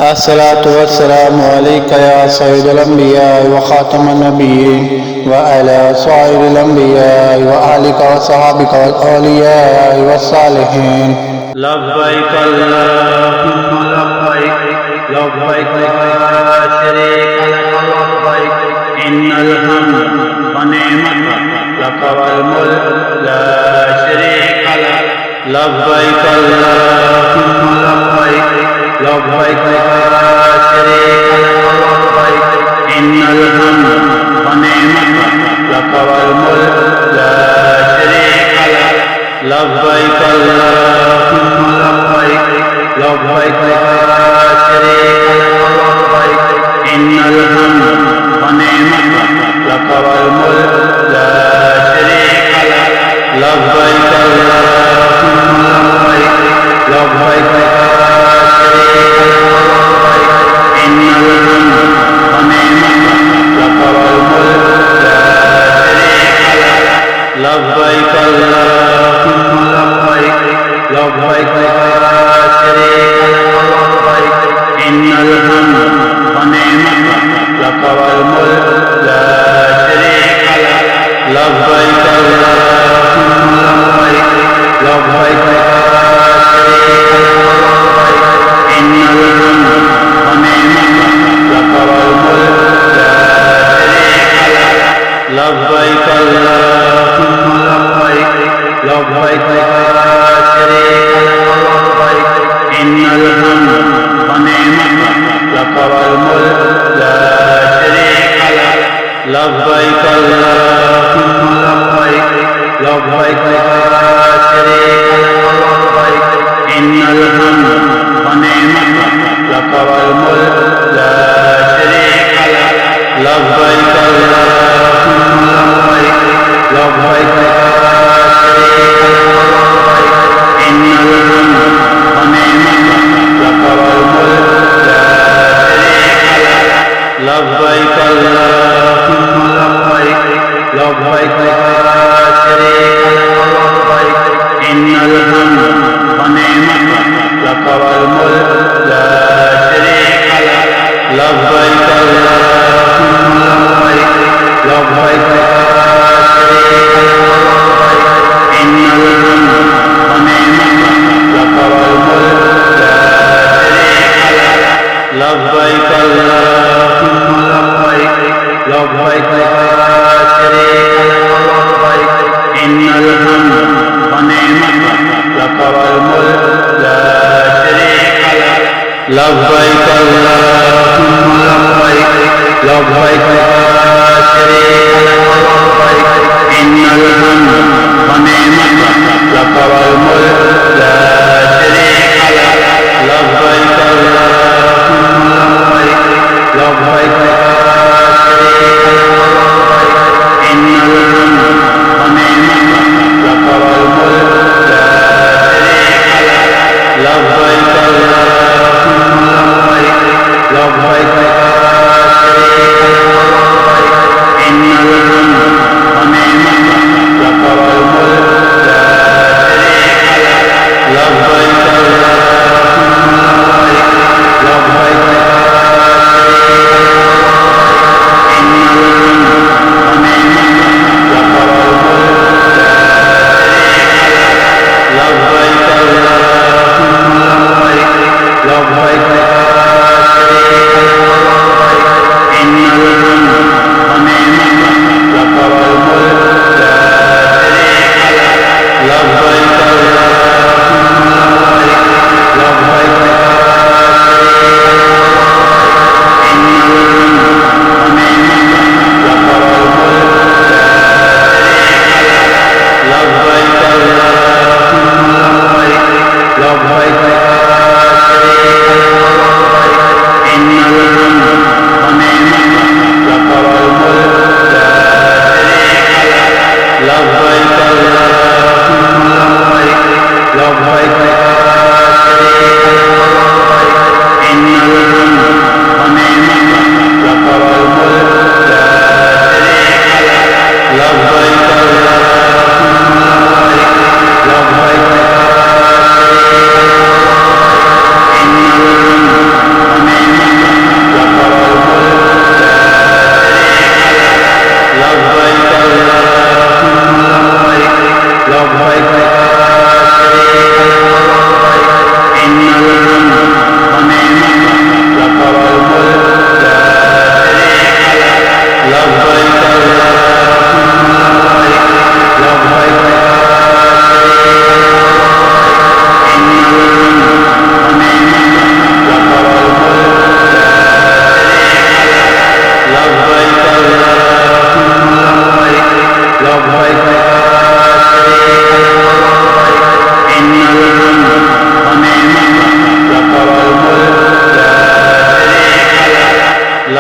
الصلاة والسلام عليك يا سيد الأنبياء وخاتم النبيين وعلى سائر الأنبياء وآلك وصحابك والأولياء والصالحين. لبيك اللهم لبيك لبيك لا شريك لك لبيك إن الحمد ونعمة لك والملك لا شريك لك لبيك اللهم لبيك لبيك لا شريك لك لبيك إن الحمد ونعمة لك والملك لا شريك لك لبيك اللهم لبيك لبيك لا شريك لك لبيك إن الحمد ونعمة لك والملك لا شريك لك لبيك اللهم لبيك لبيك لا شريك لك لبيك إن الحمد ونعمة لك والملك لا شريك لك لبيك اللهم لبيك لبيك لا شريك لك لبيك إن الحمد ونعمة لك والملك لا شريك لك لبيك اللهم لبيك لبيك لا شريك لك لبيك إن الحمد ونعمة لك والملك لا شريك لك لبيك اللهم لبيك لبيك لا شريك لك لبيك إن الحمد ونعمة لك والملك لا شريك لك لبيك اللهم لبيك لبيك لا شريك لك لبيك إن الحمد ونعمة لك والملك لا شريك لك لبيك اللهم لبيك لبيك لا شريك لك لبيك إن الحمد ونعمة لك والملك لا شريك لك لبيك اللهم لبيك لبيك لا شريك لك لبيك إن الحمد ونعمة لك والملك لا شريك لك لبيك اللهم لبيك لبيك لا شريك لك لبيك إن الحمد ونعمة لك والملك لا شريك لك لبيك اللهم لبيك لبيك لا شريك لك لبيك إن الحمد ونعمة لك والملك لا شريك لك لبيك اللهم لبيك لبيك لا شريك لك لبيك إن الحمد ونعمة لك والملك لا شريك لك لبيك اللهم لبيك لبيك لا شريك لك لبيك إن الحمد ونعمة لك والملك لا شريك لك لبيك اللهم لبيك لبيك لا شريك لك لبيك إن الحمد ونعمة لك والملك لا شريك لك لبيك اللهم لبيك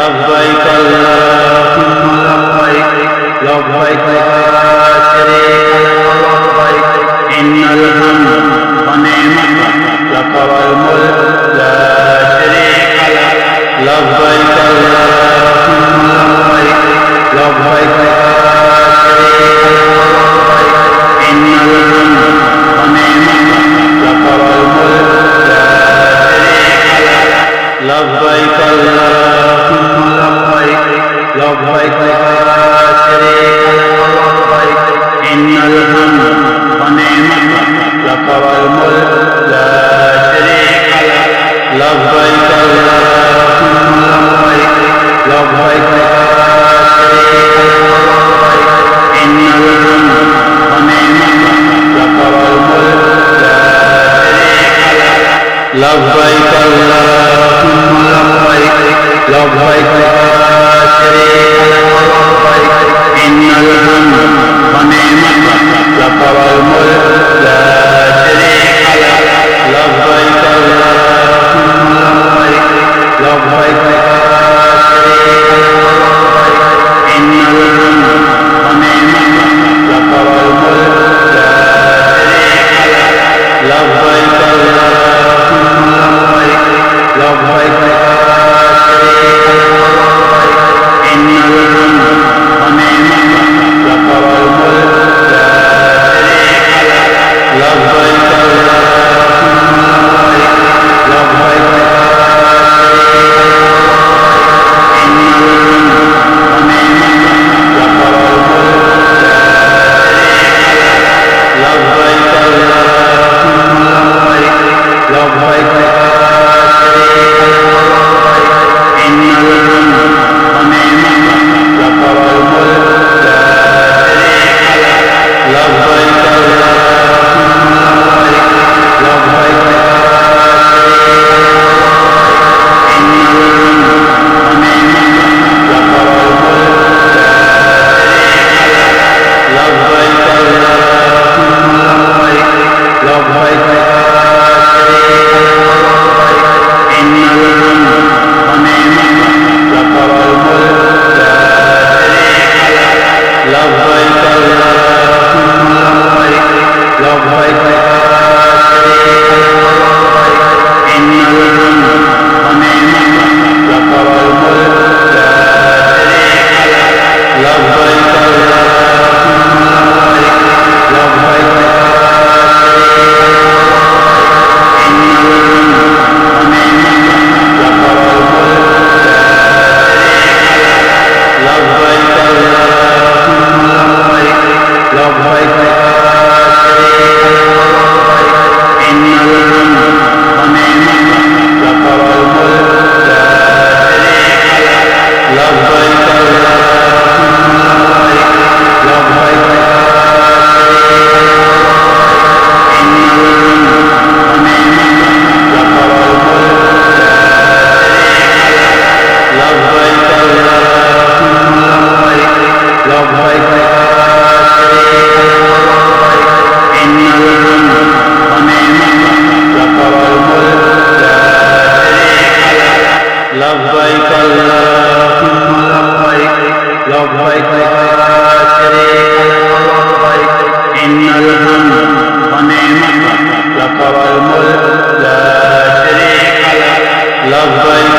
لبيك اللهم لبيك لبيك لا شريك لك لبيك إن الحمد ونعمة لك والملك لا شريك لك لبيك اللهم لبيك لبيك لا شريك لك لبيك إن الحمد ونعمة لك والملك لا شريك لك لبيك اللهم لبيك لبيك لا شريك لك لبيك إن الحمد ونعمة لك والملك لا شريك لك لبيك اللهم لبيك لبيك لا شريك لك لبيك إن الحمد ونعمة لك والملك لا شريك لك لبيك اللهم لبيك لبيك لا شريك لك لبيك إن الحمد ونعمة لك والملك لا شريك لك لبيك اللهم لبيك لبيك لا شريك لك لبيك إن الحمد ونعمة لك والملك لا شريك لك لبيك اللهم لبيك لبيك لا شريك لك لبيك إن الحمد ونعمة لك والملك لا شريك لك لبيك اللهم لبيك لبيك لا شريك لك لبيك إن الحمد ونعمة لك والملك لا شريك لك لبيك اللهم لبيك لبيك لا شريك لك لبيك إن الحمد ونعمة لك والملك لا شريك لك لبيك اللهم لبيك لبيك لا شريك لك لبيك إن الحمد ونعمة لك والملك لا شريك لك لبيك اللهم لبيك لبيك لا شريك لك لبيك إن الحمد ونعمة لك والملك لا شريك لك لبيك اللهم لبيك لبيك لا شريك لك لبيك إن الحمد ونعمة لك والملك لا شريك لك لبيك اللهم لبيك لبيك لا شريك لك لبيك إن الحمد ونعمة لك والملك لا شريك لك لبيك اللهم لبيك لبيك لا شريك لك لبيك إن الحمد ونعمة لك والملك لا شريك لك لبيك اللهم لبيك لبيك لا شريك لك لبيك إن الحمد ونعمة لك والملك لا شريك لك لبيك اللهم لبيك لبيك لا شريك لك لبيك إن الحمد ونعمة لك والملك لا شريك لك لبيك اللهم لبيك لبيك لا شريك لك لبيك إن الحمد ونعمة لك والملك لا شريك لك لبيك